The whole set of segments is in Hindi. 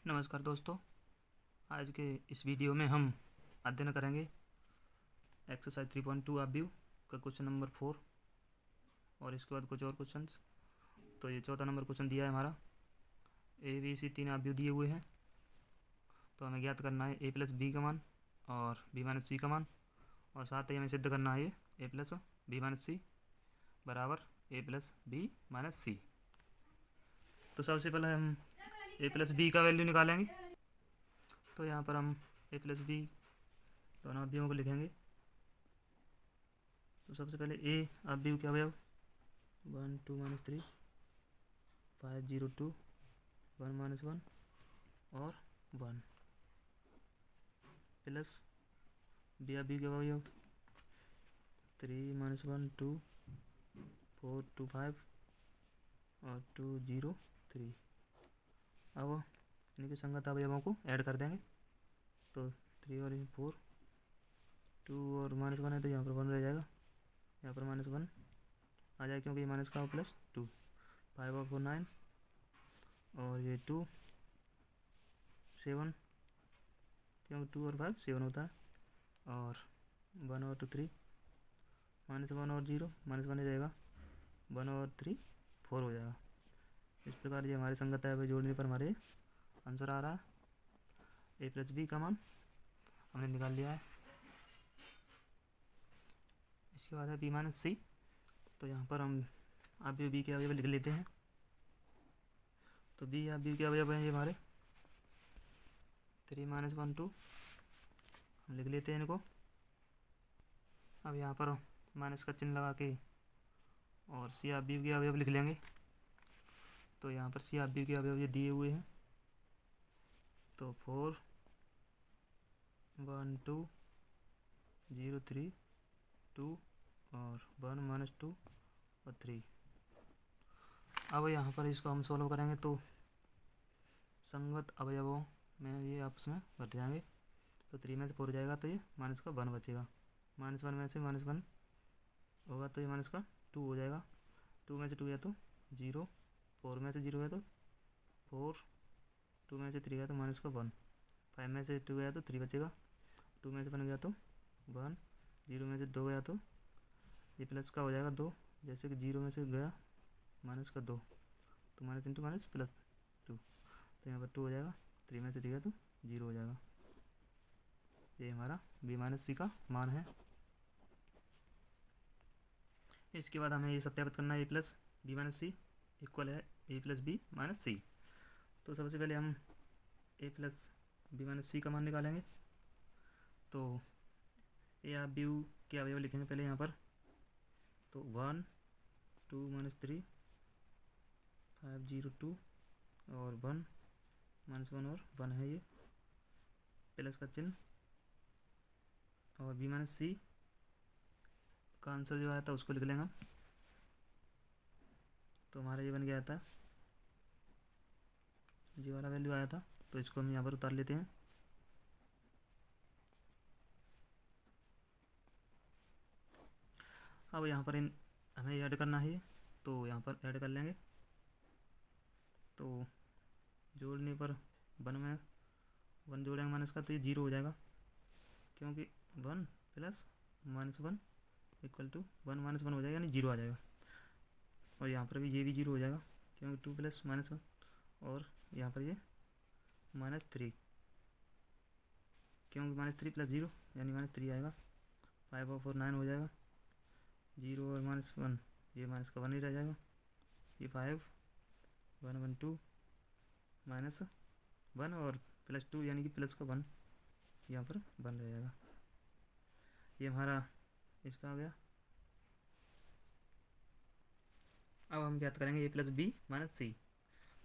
नमस्कार दोस्तों। आज के इस वीडियो में हम अध्ययन करेंगे एक्सरसाइज 3.2 अवयव का क्वेश्चन नंबर 4 और इसके बाद कुछ और क्वेश्चंस। तो ये चौथा नंबर क्वेश्चन दिया है हमारा। ए बी सी तीन अवयव दिए हुए हैं, तो हमें ज्ञात करना है ए प्लस बी का मान और बी माइनस सी का मान, और साथ ही हमें सिद्ध करना है ए प्लस बी माइनस सी बराबर ए प्लस बी माइनस सी। तो सबसे पहले हम ए प्लस बी का वैल्यू निकालेंगे। तो यहाँ पर हम ए प्लस बी दोनों अवयवों को लिखेंगे। तो सबसे पहले ए अवयव के अवयव 1 2 -3 5 0 2 1 -1 और 1 प्लस बी अवयव के अवयव 3 -1 2 4 2 5 और 2 0 3। अब इनके संगत अवयवों को ऐड कर देंगे। तो 3 और 4 2 और -1 है, तो यहाँ पर 1 रह जाएगा, यहाँ पर -1 आ जाएगा क्योंकि ये माइनस का प्लस 2। 5 और 4 9 और ये 2 7 क्योंकि 2 और 5 7 होता है, और 1 और 2 3 -1 और 0 -1 ही रहेगा, 1 और 3 4 हो जाएगा। इस प्रकार ये हमारे संगत है, जोड़ने पर हमारे आंसर आ रहा है। ए प्लस बी का मान हमने निकाल लिया है। इसके बाद है बी माइनस सी। तो यहाँ पर हम अवयव बी के अवयव लिख लेते हैं। तो बी अवयव के अवयव हैं ये हमारे 3 -1 2, हम लिख लेते हैं इनको। अब यहाँ पर माइनस का चिन्ह लगा के और सी अवयव के अवयव लिख लेंगे। तो यहाँ पर सी अवयव के अवयव ये दिए हुए हैं। तो 4 1 2 0 3 2 और 1 -2 और 3। अब यहाँ पर इसको हम सॉल्व करेंगे तो संगत अवयवों में ये आपस में घट जाएंगे। तो 3 में से 4 जाएगा, तो ये माइनस का 1 बचेगा। -1 में से -1 होगा तो ये माइनस का 2 हो जाएगा। 2 में से 2 है तो 0, 4 में से 0 है तो 4, 2 में से 3 है तो माइनस का 1, 5 में से 2 गया तो 3 बचेगा, 2 में से 1 गया तो 1, 0 में से 2 गया तो ये प्लस का हो जाएगा 2, जैसे कि 0 में से गया माइनस का 2, तो माइनस इंटू माइनस प्लस 2, तो यहाँ पर 2 हो जाएगा। 3 में से 3 गया तो 0 हो जाएगा। ये हमारा बी माइनस सी का मान है। इसके बाद हमें ये सत्यापित करना है ए प्लस बी माइनस सी इक्वल है ए प्लस बी माइनस सी। तो सबसे पहले हम ए प्लस बी माइनस सी का मान निकालेंगे। तो ए अवयव के अवयव लिखेंगे पहले यहाँ पर। तो 1 2 -3 5 0 2 और 1 -1 और 1 है, ये प्लस का चिन्ह, और बी माइनस सी का आंसर जो आया था उसको लिख लेंगे हम। तो हमारा ये बन गया था, जी वाला वैल्यू आया था, तो इसको हम यहाँ पर उतार लेते हैं। अब यहाँ पर हमें ऐड करना है, तो यहाँ पर ऐड कर लेंगे। तो जोड़ने पर 1 में 1 जोड़ेंगे माइनस का, तो ये 0 हो जाएगा, क्योंकि 1 प्लस -1 इक्वल टू 1 -1 हो जाएगा, यानी 0 आ जाएगा। और यहाँ पर भी ये भी 0 हो जाएगा, क्योंकि 2 प्लस -1, और यहाँ पर ये -3, क्योंकि -3 प्लस 0 यानी -3 आएगा। 5 और 4 9 हो जाएगा, 0 और -1 ये माइनस का 1 ही रह जाएगा। ये 5 1 1 2 -1 और +2 यानी कि प्लस का 1 यहाँ पर 1 रह जाएगा। ये हमारा इसका आ गया। अब हम ज्ञात करेंगे ए प्लस बी माइनस सी।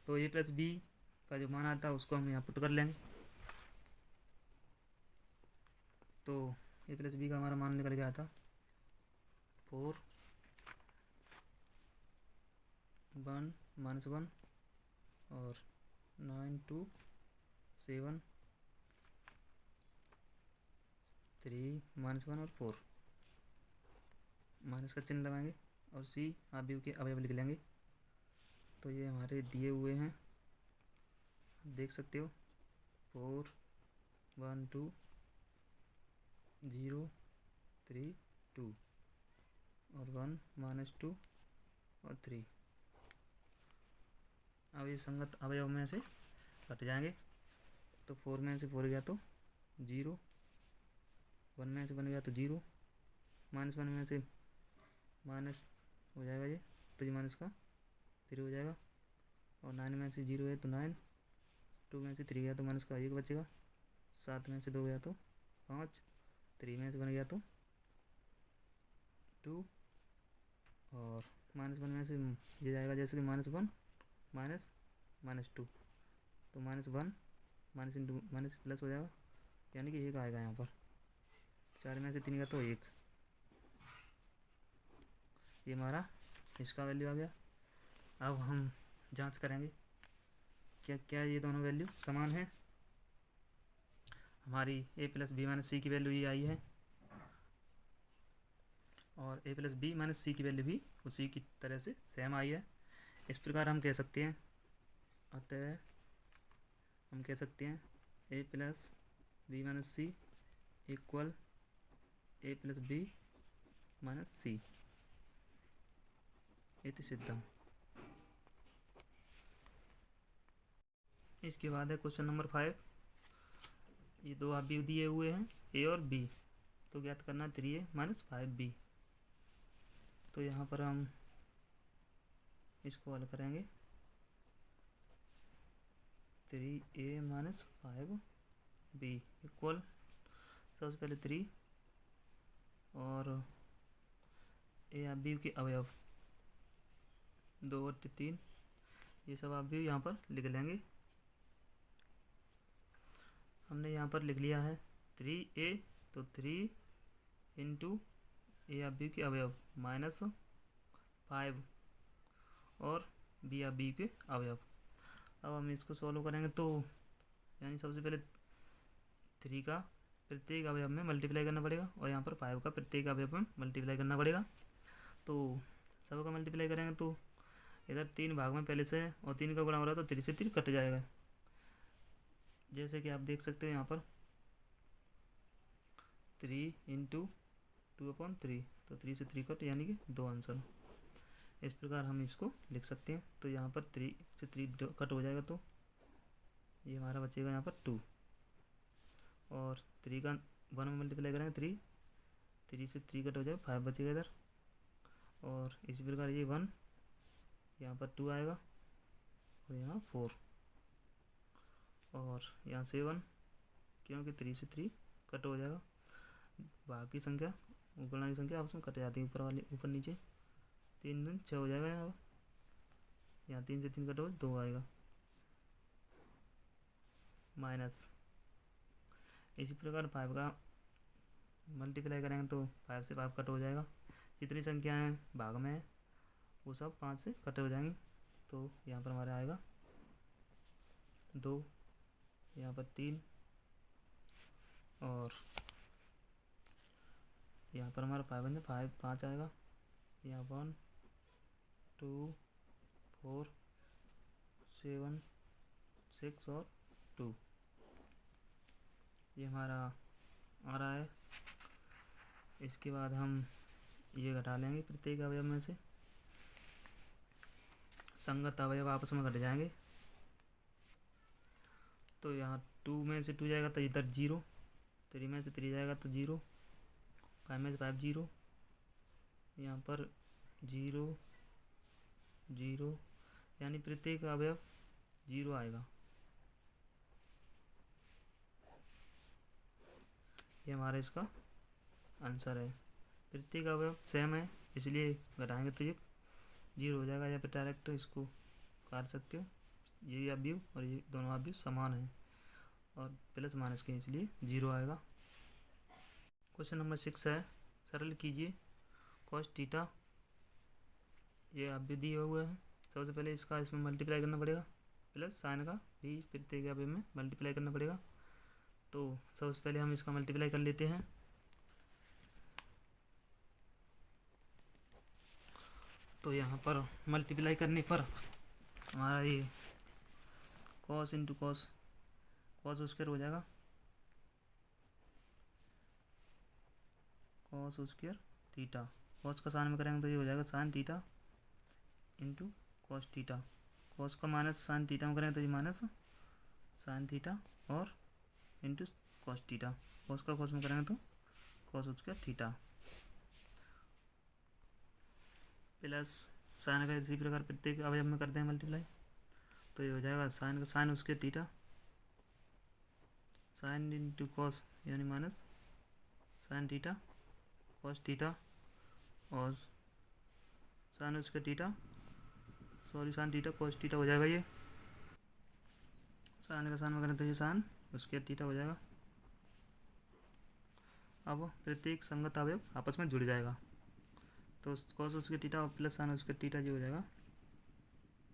तो ए प्लस बी का जो मान आता है उसको हम यहाँ पुट कर लेंगे। तो ए प्लस बी का हमारा मान निकल गया था 4 1 -1 और 9 2 7 3 -1 और 4, माइनस का चिन्ह लगाएंगे और सी अवयव के अवयव लिख लेंगे। तो ये हमारे दिए हुए हैं, देख सकते हो 4 1 2 0 3 2 और 1 -2 और 3। अब ये संगत अवयव में से कट जाएंगे। तो 4 में से 4 गया तो 0, 1 में से 1 गया तो 0, -1 में से माइनस हो जाएगा ये, तो ये माइनस का 3 हो जाएगा। और 9 में से 0 है तो 9, 2 में से 3 गया तो माइनस का 1 बचेगा, 7 में से 2 गया तो 5, 3 में से 1 गया तो 2 और -1 में से ये जाएगा जैसे कि -1 -2, तो -1 माइनस इंटू माइनस प्लस हो जाएगा, यानी कि 1 आएगा यहाँ पर। 4 में से 3 गया तो 1, ये हमारा इसका वैल्यू आ गया। अब हम जांच करेंगे क्या क्या ये दोनों वैल्यू समान है। हमारी a + b - c की वैल्यू ये आई है और a + b - c की वैल्यू भी उसी की तरह से सेम आई है। इस प्रकार हम कह सकते हैं, अतः हम कह सकते हैं a + b - c equal a + b - c इति सिद्धम। इसके बाद है क्वेश्चन नंबर 5। ये दो अवयव दिए हुए हैं a और b, तो ज्ञात करना 3a - 5b। तो यहाँ पर हम इसको हल करेंगे। 3a - 5b इक्वल सबसे पहले 3 और a और b के अवयव 2 और 3, ये सब अवयव यहाँ पर लिख लेंगे। हमने यहाँ पर लिख लिया है 3a, तो 3 इंटू a और b के अवयव -5 और b और b के अवयव। अब हम इसको सॉल्व करेंगे तो यानी सबसे पहले 3 का प्रत्येक अवयव में मल्टीप्लाई करना पड़ेगा और यहाँ पर 5 का प्रत्येक अवयव में मल्टीप्लाई करना पड़ेगा। तो सबका मल्टीप्लाई करेंगे तो इधर 3 भाग में पहले से है और 3 का गुणा हो रहा है तो 3 से 3 कट जाएगा, जैसे कि आप देख सकते हो यहाँ पर 3 इंटू 2/3, तो 3 से 3 कट यानी कि 2 आंसर। इस प्रकार हम इसको लिख सकते हैं। तो यहाँ पर 3 से 3 कट हो जाएगा तो ये हमारा बचेगा यहाँ पर 2 और 3 का 1 में मल्टीप्लाई करेंगे 3 से 3 कट हो जाएगा, 5 बचेगा इधर। और इसी प्रकार ये 1 यहाँ पर 2 आएगा और यहाँ 4 और यहाँ 7, क्योंकि 3 से 3 कट हो जाएगा। बाकी संख्या गुणा की संख्या आपस में कट जाती है ऊपर वाली, ऊपर नीचे 3 दूनी 6 हो जाएगा। यहाँ 3 से 3 कट हो 2 आएगा माइनस। इसी प्रकार 5 का मल्टीप्लाई करेंगे तो 5 से 5 कट हो जाएगा। जितनी संख्याएं भाग में है वो सब 5 से कट हो जाएंगी। तो यहाँ पर हमारा आएगा 2, यहाँ पर 3 और यहाँ पर हमारा 5 आएगा। यहाँ 1 2 4 7 6 और 2, ये हमारा आ रहा है। इसके बाद हम ये घटा लेंगे प्रत्येक अवयव में से, संगत अवयव आपस में घट जाएंगे। तो यहाँ 2 में से 2 जाएगा तो इधर 0, 3 में से 3 जाएगा तो 0, 5 में से 5 0, यहाँ पर 0 0, यानी प्रत्येक अवयव 0 आएगा। ये हमारा इसका आंसर है। प्रत्येक अवयव सेम है इसलिए घटाएंगे तो ये 0 हो जाएगा, या फिर डायरेक्ट इसको काट सकते हो। ये अवयव और ये दोनों अवयव समान हैं और प्लस माइनस के इसलिए 0 आएगा। क्वेश्चन नंबर 6 है, सरल कीजिए cos थीटा। ये अवयव दिए हुए हैं। सबसे पहले इसका इसमें मल्टीप्लाई करना पड़ेगा, प्लस साइन का भी प्रत्येक अवयव में मल्टीप्लाई करना पड़ेगा। तो सबसे पहले हम इसका मल्टीप्लाई कर लेते हैं। तो यहाँ पर मल्टीप्लाई करने पर हमारा ये cos into cos cos square हो जाएगा कॉस स्क्वायर थीटा। कॉस का साइन में करेंगे तो ये हो जाएगा sine theta into cos theta. Cos का माइनस साइन थीटा में करेंगे तो ये माइनस साइन थीटा और इंटू कॉस थीटा। कॉस का कॉस में करेंगे तो cos square theta plus sign का इसी प्रकार प्रत्येक अवयव में करते हैं मल्टीप्लाई, तो ये हो जाएगा साइन का sine square theta sine into cos यानी minus sine theta cos theta और sine square theta sine theta cos theta हो जाएगा। ये साइन का साइन में करें तो ये साइन स्क्वायर थीटा हो जाएगा। अब प्रत्येक संगत अवयव आपस में जुड़ जाएगा, तो cos square theta plus sine square theta जो हो जाएगा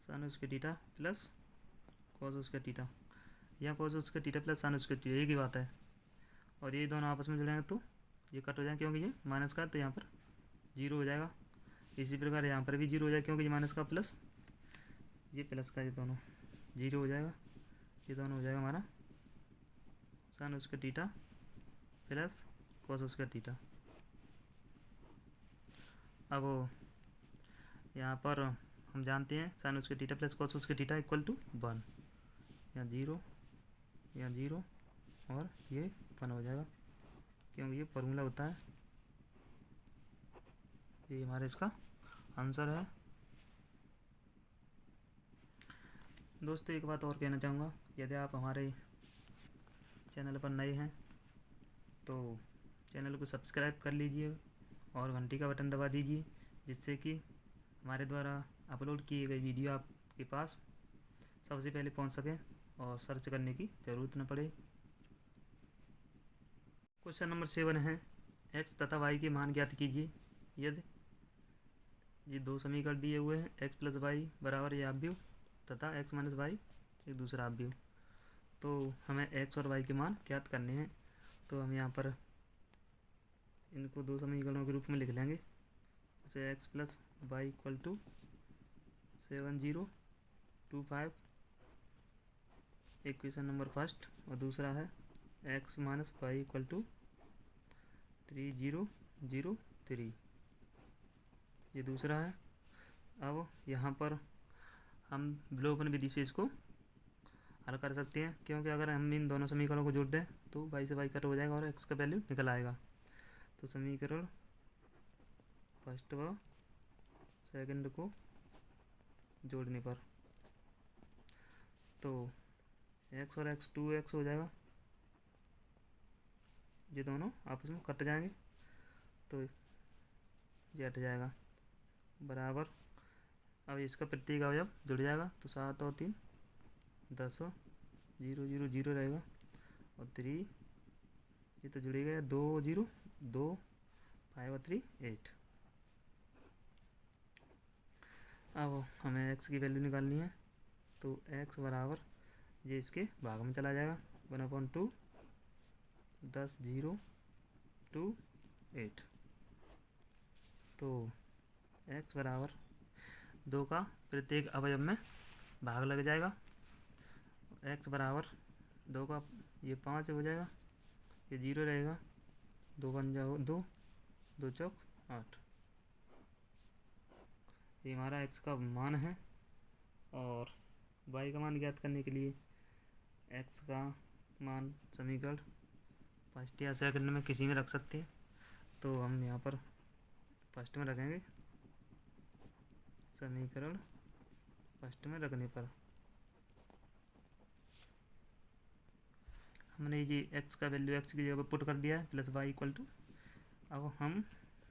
sine square theta plus cos square theta. यहाँ cos square theta plus sine square theta एक ही बात है, और ये दोनों आपस में जुड़ेंगे तो ये कट हो जाएगा क्योंकि ये माइनस का है, तो यहाँ पर जीरो हो जाएगा। इसी प्रकार यहाँ पर भी जीरो हो जाएगा क्योंकि ये माइनस का प्लस ये प्लस का, ये दोनों जीरो हो जाएगा। ये दोनों हो जाएगा हमारा sine square theta plus cos square theta. अब यहाँ पर हम जानते हैं sine square theta plus cos square theta equal to 1। यहाँ जीरो और ये 1 हो जाएगा क्योंकि ये फॉर्मूला होता है। ये हमारा इसका आंसर है। दोस्तों एक बात और कहना चाहूँगा, यदि आप हमारे चैनल पर नए हैं तो चैनल को सब्सक्राइब कर लीजिए और घंटी का बटन दबा दीजिए, जिससे कि हमारे द्वारा अपलोड किए गए वीडियो आपके पास सबसे पहले पहुंच सके और सर्च करने की ज़रूरत न पड़े। क्वेश्चन नंबर 7 है, x तथा y के मान ज्ञात कीजिए। यदि ये दो समीकरण दिए हुए हैं, x प्लस वाई बराबर ये आव्यूह तथा x माइनस वाई एक दूसरा आव्यूह, तो हमें x और y के मान ज्ञात करने हैं। तो हम यहाँ पर इनको दो समीकरणों के रूप में लिख लेंगे, जैसे x plus y equal to 7025 equation number first, और दूसरा है x minus y equal to 3003, ये दूसरा है। अब यहाँ पर हम विलोपन विधि से इसको हल कर सकते हैं, क्योंकि अगर हम इन दोनों समीकरणों को जोड़ दें तो y से y कट हो जाएगा और x का वैल्यू निकल आएगा। तो समीकरण फर्स्ट व सेकंड को जोड़ने पर तो x और x 2x हो जाएगा, ये दोनों आपस में कट जाएंगे तो ये हट जाएगा बराबर। अब इसका प्रत्येक अवयव जुड़ जाएगा, तो 7 और 3 10, 0 0 0 रहेगा और 3 ये तो जुड़ गया, 2 0 2 5 और 3 8। अब हमें x की वैल्यू निकालनी है, तो x बराबर ये इसके भाग में चला जाएगा 1/2 10 0 2 8। तो x बराबर 2 का प्रत्येक अवयव में भाग लग जाएगा। x बराबर 2 का ये 5 हो जाएगा, ये 0 रहेगा, 2 बन जाओ 2 2 चौक 8। ये हमारा x का मान है। और y का मान ज्ञात करने के लिए x का मान समीकरण फर्स्ट या सेकंड में किसी में रख सकते हैं, तो हम यहाँ पर फर्स्ट में रखेंगे। समीकरण फर्स्ट में रखने पर हमने ये x का वैल्यू x की जगह पर पुट कर दिया है प्लस y इक्वल टू, अब हम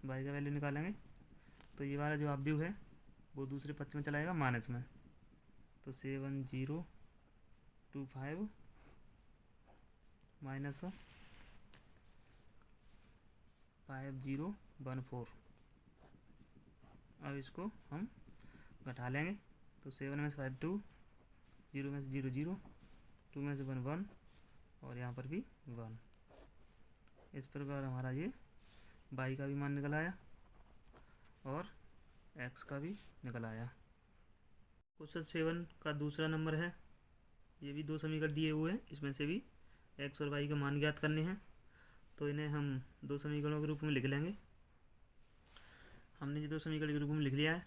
y का वैल्यू निकालेंगे। तो ये वाला जो आव्यूह है वो दूसरे पक्ष में चलाएगा माइनस में, तो 7025 माइनस 5014। अब इसको हम घटा लेंगे, तो 7 में से 5 2, 0 में से 0 0, 2 में से 1 1 और यहाँ पर भी 1। इस प्रकार हमारा ये y का भी मान निकल आया और x का भी निकल आया। क्वेश्चन 7 का दूसरा नंबर है, ये भी दो समीकरण दिए हुए हैं, इसमें से भी एक्स और वाई का मान ज्ञात करने हैं, तो इन्हें हम दो समीकरणों के रूप में लिख लेंगे। हमने ये दो समीकरण के रूप में लिख लिया है।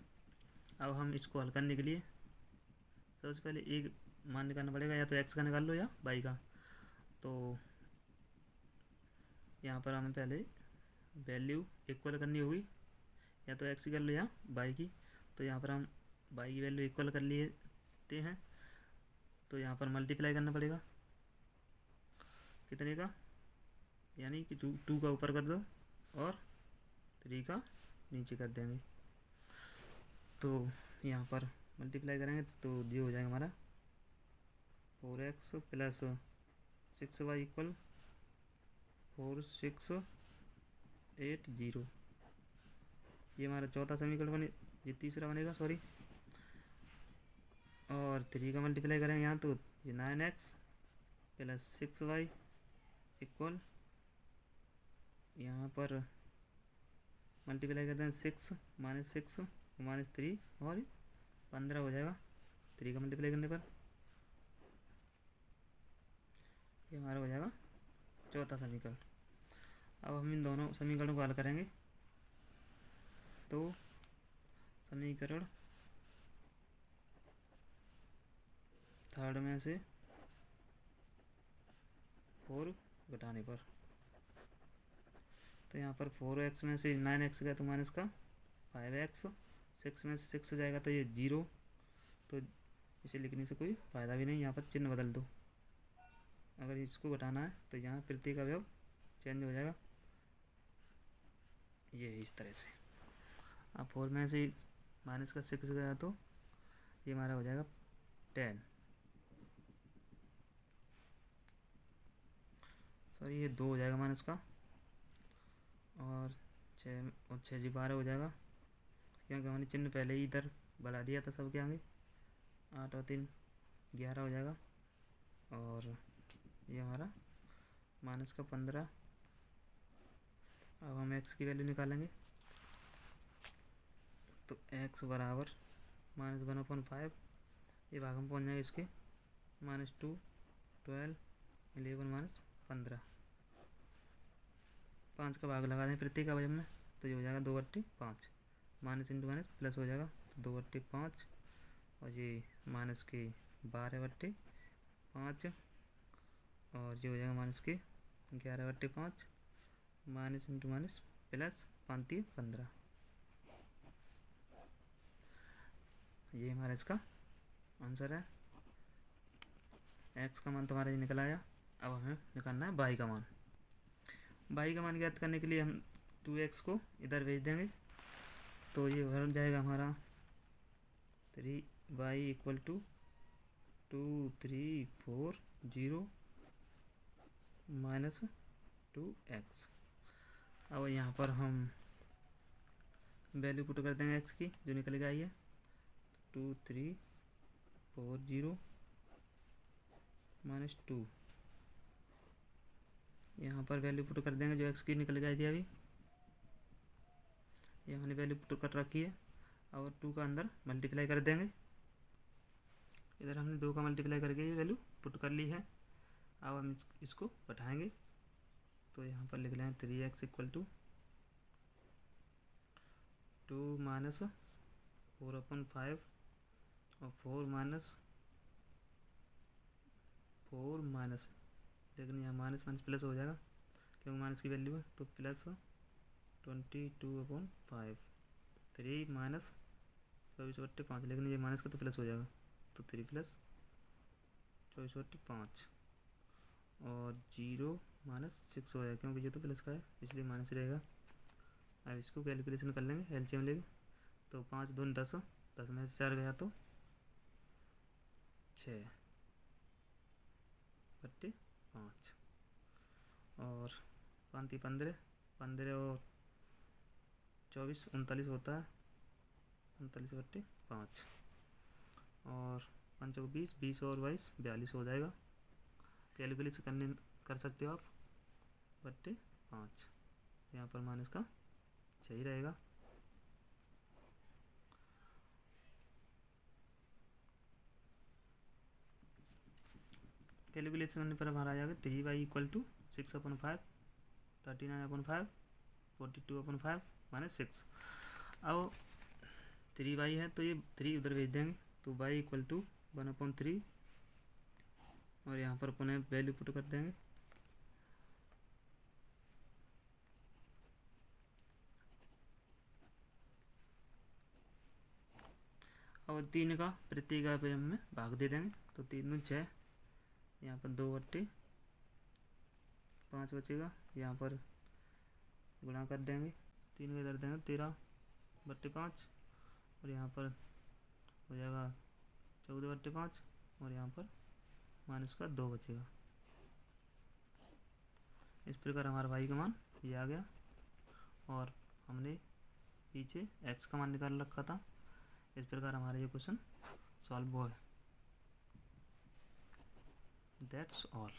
अब हम इसको हल करने के लिए सबसे पहले एक मान निकालना पड़ेगा, या तो एक्स का निकाल लो या वाई का। तो यहाँ पर हमें पहले वैल्यू इक्वल करनी होगी, या तो एक्स की कर लो या वाई की। तो यहाँ पर हम वाई की वैल्यू इक्वल कर लेते हैं, तो यहाँ पर मल्टीप्लाई करना पड़ेगा कितने का, यानी कि टू का ऊपर कर दो और 3 का नीचे कर देंगे। तो यहाँ पर मल्टीप्लाई करेंगे तो ये हो जाएगा हमारा 4x प्लस 6y इक्वल 4680। ये हमारा चौथा समीकरण बने, ये तीसरा बनेगा सॉरी। और 3 का मल्टीप्लाई करेंगे यहाँ, तो ये 9x प्लस 6y इक्वल, यहाँ पर मल्टीप्लाई करते हैं 6 माइनस 3 और 15 हो जाएगा 3 का मल्टीप्लाई करने पर। ये हमारा हो जाएगा चौथा समीकरण। अब हम इन दोनों समीकरणों को हल करेंगे, तो समीकरण थर्ड में से 4 घटाने पर, तो यहाँ पर 4x में से 9x गया तो माइनस का 5x, 6 में से 6 जाएगा तो ये 0, तो इसे लिखने से कोई फ़ायदा भी नहीं। यहाँ पर चिन्ह बदल दो, अगर इसको घटाना है तो यहाँ प्रत्येक अवयव चेंज हो जाएगा, ये इस तरह से। अब 4 में से माइनस का 6 गया तो ये हमारा हो जाएगा 10, सॉरी ये 2 हो जाएगा माइनस का, और 6 जी 12 हो जाएगा, क्योंकि हमने चिन्ह पहले ही इधर बढ़ा दिया था सबके आगे। 8 और 3 11 हो जाएगा, और ये हमारा माइनस का 15। अब हम x की वैल्यू निकालेंगे, तो x बराबर -1/5, ये भाग में पहुँच जाएगा इसके -2 12 11 -15। 5 का भाग लगा दें प्रत्येक अवयव में, तो ये हो जाएगा 2/5, माइनस इंटू माइनस प्लस हो जाएगा, तो 2/5, और ये माइनस के 12/5, और ये हो जाएगा माइनस के 11/5, माइनस इंटू माइनस प्लस 5 15। ये हमारा इसका आंसर है। एक्स का मान तुम्हारा ये निकल आया। अब हमें निकालना है वाई का मान। वाई का मान ज्ञात करने के लिए हम 2x को इधर भेज देंगे, तो ये भर जाएगा हमारा 3y equal to 2 3 4 0 minus 2x। अब यहाँ पर हम वैल्यू पुट कर देंगे x की, जो निकल के आई है 2 3 4 0 माइनस 2। यहाँ पर वैल्यू पुट कर देंगे जो x की निकल के आई थी अभी, ये हमने वैल्यू पुट कर रखी है, और 2 का अंदर मल्टीप्लाई कर देंगे। इधर हमने 2 का मल्टीप्लाई करके ये वैल्यू पुट कर ली है। अब हम इसको बैठाएंगे, तो यहाँ पर लिख लें 3x इक्वल टू 2 माइनस 4/5 और 4 माइनस, लेकिन यहाँ माइनस माइनस प्लस हो जाएगा क्योंकि माइनस की वैल्यू है, तो प्लस 22/5, 3 माइनस 24/5, लेकिन ये माइनस का तो प्लस हो जाएगा, तो 3 प्लस 24/5, और 0 माइनस 6 हो जाएगा क्योंकि ये तो प्लस का है इसलिए माइनस रहेगा। अब इसको कैलकुलेशन कर लेंगे, एलसीएम लेंगे, तो 5 दूनी 10, 10 में से 4 गया तो 6/5, और 5 15, 15 और 24 39 होता है, 39/5, और 5 20, 20 और 22 42 हो जाएगा। कैलकुलेशन कर सकते हो आप, 5, यहाँ पर माइनस का सही रहेगा। कैलकुलेशन करने पर हमारा आ जाएगा 3y = 6/5, 39/5, 42/5 -6। अब 3y है तो ये 3 उधर भेज देंगे, तो y = 1/3 और यहाँ पर पुनः वैल्यू पुट कर देंगे। और 3 का प्रत्येक अवयव में भाग दे देंगे, तो 3 दूनी 6, यहाँ पर 2/5 बचेगा, यहाँ पर गुणा कर देंगे, 3 का इधर देंगे 13/5 और यहाँ पर हो जाएगा 14/5 और यहाँ पर -2 बचेगा। इस प्रकार हमारा y का मान ये आ गया और हमने पीछे x का मान निकाल रखा था। इस प्रकार हमारा ये क्वेश्चन सॉल्व हुआ है। That's all.